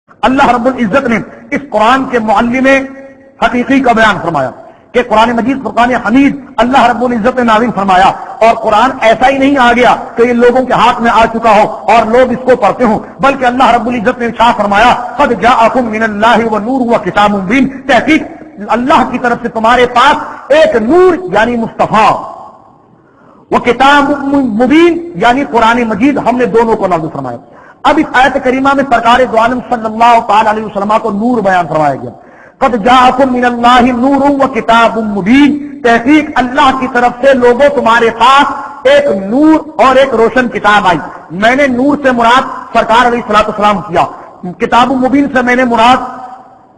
اللہ رب العزت نے اس قرآن کے معلم حقیقی کا بیان فرمایا کہ قرآن مجید فرقان حمید اللہ رب العزت نے نازل فرمایا، اور قرآن ایسا ہی نہیں آ گیا کہ یہ لوگوں کے ہاتھ میں آ چکا ہو اور لوگ اس کو پڑھتے ہوں، بلکہ اللہ رب العزت نے ارشاد فرمایا قد جاءکم من اللہ ونور وکتاب مبین، تحقیق اللہ کی طرف سے تمہارے پاس ایک نور یعنی مصطفیٰ، وہ کتاب مبین یعنی قرآن مجید، ہم نے دونوں کو نازل فرمایا۔ اب اس آیت کریمہ میں سرکار دو عالم صلی اللہ تعالی علیہ وسلم کو نور بیان فرمایا گیا، قد جاءکم من اللہ نور وکتاب مبین، تحقیق اللہ کی طرف سے لوگوں تمہارے پاس ایک نور اور ایک روشن کتاب آئی۔ میں نے نور سے مراد سرکار علیہ الصلوۃ والسلام کیا، کتاب مبین سے میں نے مراد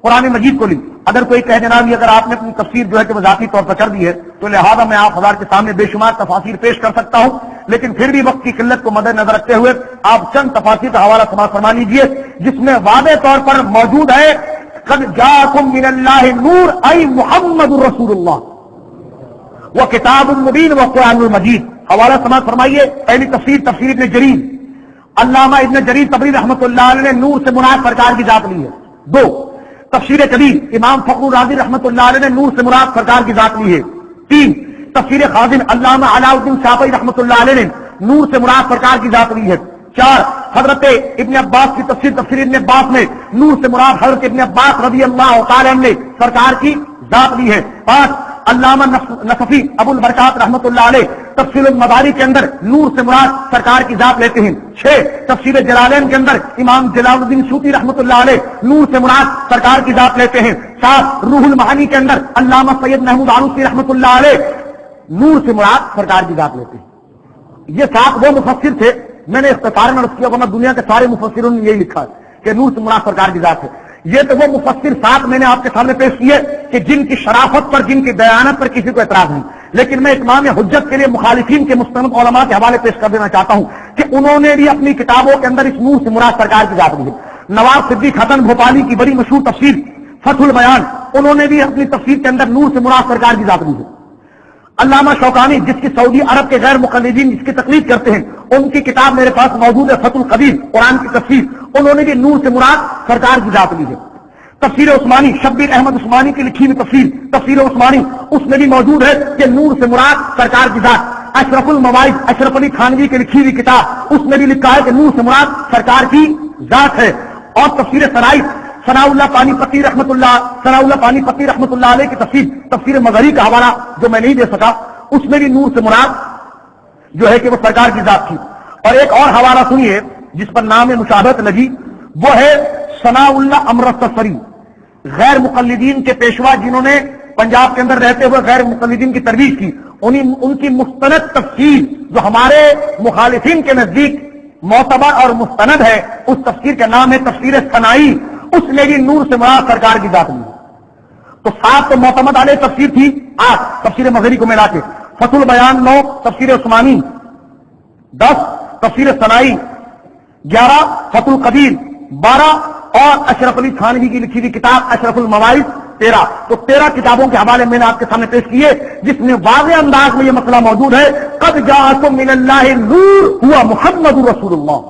قرآن مجید کو لی۔ اگر کوئی کہہ دینا بھی اگر آپ نے اپنی تفسیر جو ہے کہ ذاتی طور پر کر دی ہے تو لہذا میں آپ حضرات کے سامنے بے شمار تفاسیر پیش کر سکتا ہوں، لیکن پھر بھی وقت کی قلت کو مد نظر رکھتے ہوئے آپ چند تفاسیر کا حوالہ سماعت فرما لیجیے، جس میں واضح طور پر موجود ہے قد جاءکم من اللہ نور ای محمد رسول اللہ و کتاب مبین و قرآن المجید۔ حوالہ سماعت فرمائیے۔ پہلی تفسیر ابن جریر، علامہ ابن جریر طبری رحمۃ اللہ علیہ نے نور سے مراد سرکار کی ذات لی ہے۔ دو، تفسیر کبیر امام فخر الرازی رحمۃ اللہ علیہ نے نور سے مراد سرکار کی ذات لی ہے۔ تین، تفسیر خازن علامہ علاء الدین شافعی رحمۃ اللہ علیہ نے نور سے مراد سرکار کی ذات لی ہے۔ چار، حضرت ابن عباس کی تفسیر ابن عباس میں نور سے مراد حضرت ابن عباس رضی اللہ تعالی عنہ نے سرکار کی ذات لی ہے۔ پانچ، علامہ نصفی ابو البرکات رحمۃ اللہ علیہ تفسیر المداری کے اندر نور سے مراد سرکار کی ذات لیتے ہیں۔ چھ، تفسیر جلالین کے اندر امام جلال الدین سیوطی رحمۃ اللہ علیہ نور سے مراد سرکار کی ذات لیتے ہیں۔ سات، روح المعانی کے اندر علامہ سید محمود عروسی رحمۃ اللہ علیہ نور سے مراد سرکار کی ذات لیتے ہیں۔ یہ سات وہ مفسر تھے، میں نے اختصار میں عرض کیا، ورنہ دنیا کے سارے مفسروں نے یہی لکھا ہے کہ نور سے مراد سرکار کی ذات ہے۔ یہ تو وہ مفسر سات میں نے آپ کے سامنے پیش کیے کہ جن کی شرافت پر، جن کی دیانت پر کسی کو اعتراض نہیں، لیکن میں اتمام حجت کے لیے مخالفین کے مستند علماء کے حوالے پیش کر دینا چاہتا ہوں کہ انہوں نے بھی اپنی کتابوں کے اندر اس نور سے مراد سرکار کی ذات لی ہے۔ نواب صدیق حسن بھوپالی کی بڑی مشہور تفسیر فتح البیان، انہوں نے بھی اپنی تفسیر کے اندر نور سے مراد سرکار کی ذات لی ہے۔ علامہ شوکانی جس کی سعودی عرب کے غیر مقلدین جس کی تقلید کرتے ہیں، ان کی کتاب میرے پاس موجود ہے فتح القدیر قرآن کی تفسیر، انہوں نے بھی نور سے مراد سرکار کی ذات لی ہے۔ تفسیر عثمانی شبیر احمد عثمانی کی لکھی ہوئی تفسیر عثمانی، اس میں بھی موجود ہے کہ نور سے مراد سرکار کی ذات۔ اشرف المواعظ اشرف علی تھانوی کی لکھی ہوئی کتاب، اس میں بھی لکھا ہے کہ نور سے مراد سرکار کی ذات ہے۔ اور تفسیر سرائی ثناء اللہ پانی پتی رحمۃ اللہ علیہ کی تفسیر مظہری کا حوالہ جو میں نہیں دے سکا، اس میں بھی نور سے مراد جو ہے کہ وہ سرکار کی ذات تھی۔ اور ایک اور حوالہ سنیے جس پر نام مشابہت لگی، وہ ہے ثناء اللہ امرتسری، غیر مقلدین کے پیشوا جنہوں نے پنجاب کے اندر رہتے ہوئے غیر مقلدین کی ترویج کی، ان کی مستند تفسیر جو ہمارے مخالفین کے نزدیک معتبر اور مستند ہے، اس تفسیر کا نام ہے تفسیر ثنائی، اس نے بھی نور سے مراد سرکار کی ذات لی۔ تو سات تو معتمد علیہ تفسیر تھی، 8 تفسیر مظہری کو ملا کے، فتح البیان 9 تفسیر عثمانی، 10 تفسیر ثنائی، 11 فتح القدیر، 12 اور اشرف علی تھانوی کی لکھی ہوئی کتاب اشرف المواعظ 13۔ تو 13 کتابوں کے حوالے میں نے آپ کے سامنے پیش کیے جس میں واضح انداز میں یہ مسئلہ موجود ہے، قد جاءکم من اللہ نور ہوا محمد رسول اللہ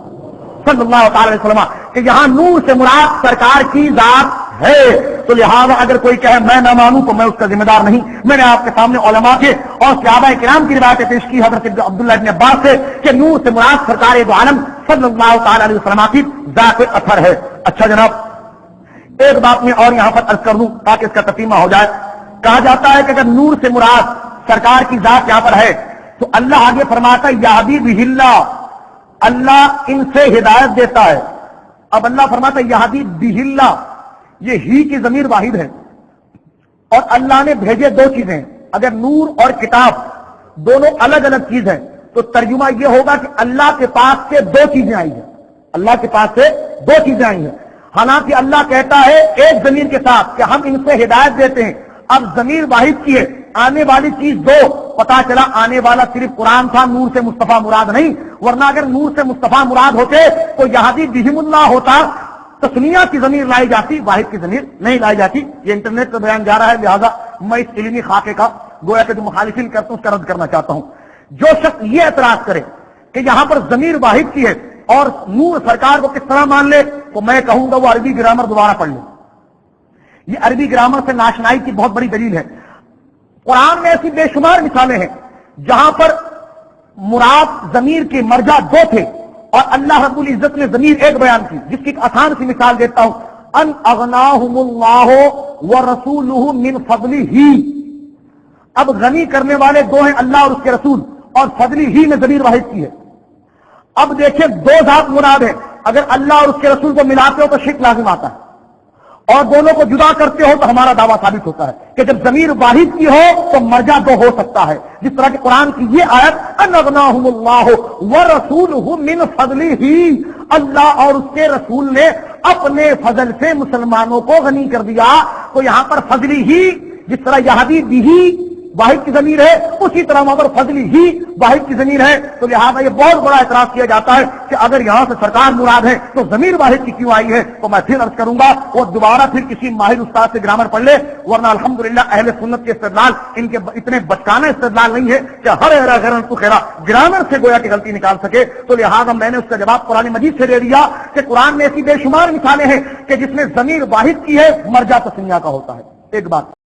صلی اللہ تعالی علیہ وسلم، کہ یہاں نور سے مراد سرکار کی ذات ہے۔ تو لہذا اگر کوئی کہے میں نہ مانوں تو میں اس کا ذمہ دار نہیں۔ میں نے آپ کے سامنے علماء کے اور صحابہ کرام کی روایتیں پیش کی حضرت عبداللہ ابن عباس سے کہ نور سے مراد سرکار دو عالم صلی اللہ تعالی علیہ وسلم کی ذات اثر ہے۔ اچھا جناب، ایک بات میں اور یہاں پر عرض کر دوں تاکہ اس کا تتیمہ ہو جائے۔ کہا جاتا ہے کہ اگر نور سے مراد سرکار کی ذات یہاں پر ہے تو اللہ آگے فرماتا ہے یہدی بہ اللہ، اللہ ان سے ہدایت دیتا ہے۔ اب اللہ فرماتا ہے یہدی بہ اللہ، یہ ہی کی ضمیر واحد ہے، اور اللہ نے بھیجے 2 چیزیں، اگر نور اور کتاب دونوں الگ الگ چیز ہیں تو ترجمہ یہ ہوگا کہ اللہ کے پاس سے 2 چیزیں آئی ہیں، اللہ کے پاس سے 2 چیزیں آئی ہیں۔ حالانکہ اللہ کہتا ہے ایک ضمیر کے ساتھ کہ ہم ان سے ہدایت دیتے ہیں، اب ضمیر واحد کی ہے، آنے والی چیز 2، پتا چلا آنے والا صرف قرآن تھا، نور سے مصطفیٰ مراد نہیں، ورنہ اگر نور سے مصطفیٰ مراد ہوتے تو یہدی بہم اللہ ہوتا، تسنیہ کی ضمیر لائی جاتی، واحد کی ضمیر نہیں لائی جاتی۔ یہ انٹرنیٹ پہ بیان جا رہا ہے، لہذا میں اس علمی خاکے کا گویا کہ جو مخالفین کرتے ہیں اس کا رد کرنا چاہتا ہوں۔ جو شخص یہ اعتراض کرے کہ یہاں پر ضمیر واحد کی ہے، اور نور سرکار کو کس طرح مان لے تو میں کہوں گا وہ عربی گرامر دوبارہ پڑھ لے. یہ عربی گرامر سے ناشنائی کی بہت بڑی دلیل ہے. قرآن میں ایسی بے شمار مثالیں ہیں جہاں پر مراد ضمیر کے مرجع دو تھے اور اللہ رب العزت نے ضمیر ایک بیان کی. جس کی ایک آسان سی مثال دیتا ہوں. ان اغناہم اللہ ورسولہ من فضلہ. اب غنی کرنے والے دو ہیں اللہ اور اس کے رسول, اور فضلی ہی میں ضمیر واحد کی ہے. اب دیکھیں دو ذات مراد ہے. اگر اللہ اور اس کے رسول کو ملاتے ہو تو شرک لازم آتا ہے, اور دونوں کو جدا کرتے ہو تو ہمارا دعویٰ ثابت ہوتا ہے کہ جب ضمیر واحد کی ہو تو مرجع دو ہو سکتا ہے. جس طرح کہ قرآن کی یہ آیت ان اغناہم اللہ ورسولہ من فضلہ, اللہ اور اس کے رسول نے اپنے فضل سے مسلمانوں کو غنی کر دیا. تو یہاں پر فضلی ہی جس طرح یہدی بھی واحد کی ضمیر ہے, اسی طرح وہاں پر فضلی ہی واحد کی ضمیر ہے. تو لہٰذا یہ بہت بڑا اعتراض کیا جاتا ہے کہ اگر یہاں سے سرکار مراد ہے تو ضمیر واحد کی کیوں آئی ہے. تو میں پھر عرض کروں گا وہ دوبارہ پھر کسی ماہر استاد سے گرامر پڑھ لے, ورنہ الحمدللہ اہل سنت کے استدلال ان کے اتنے بچکانہ استدلال نہیں ہے کہ ہر خیرا گرامر سے گویا کی غلطی نکال سکے. تو لہٰذا میں نے اس کا جواب قرآن مجید سے دے دیا کہ قرآن میں ایسی بے شمار مثالیں ہیں کہ جس میں ضمیر واحد کی ہے مرجع تسنیہ کا ہوتا ہے. ایک بات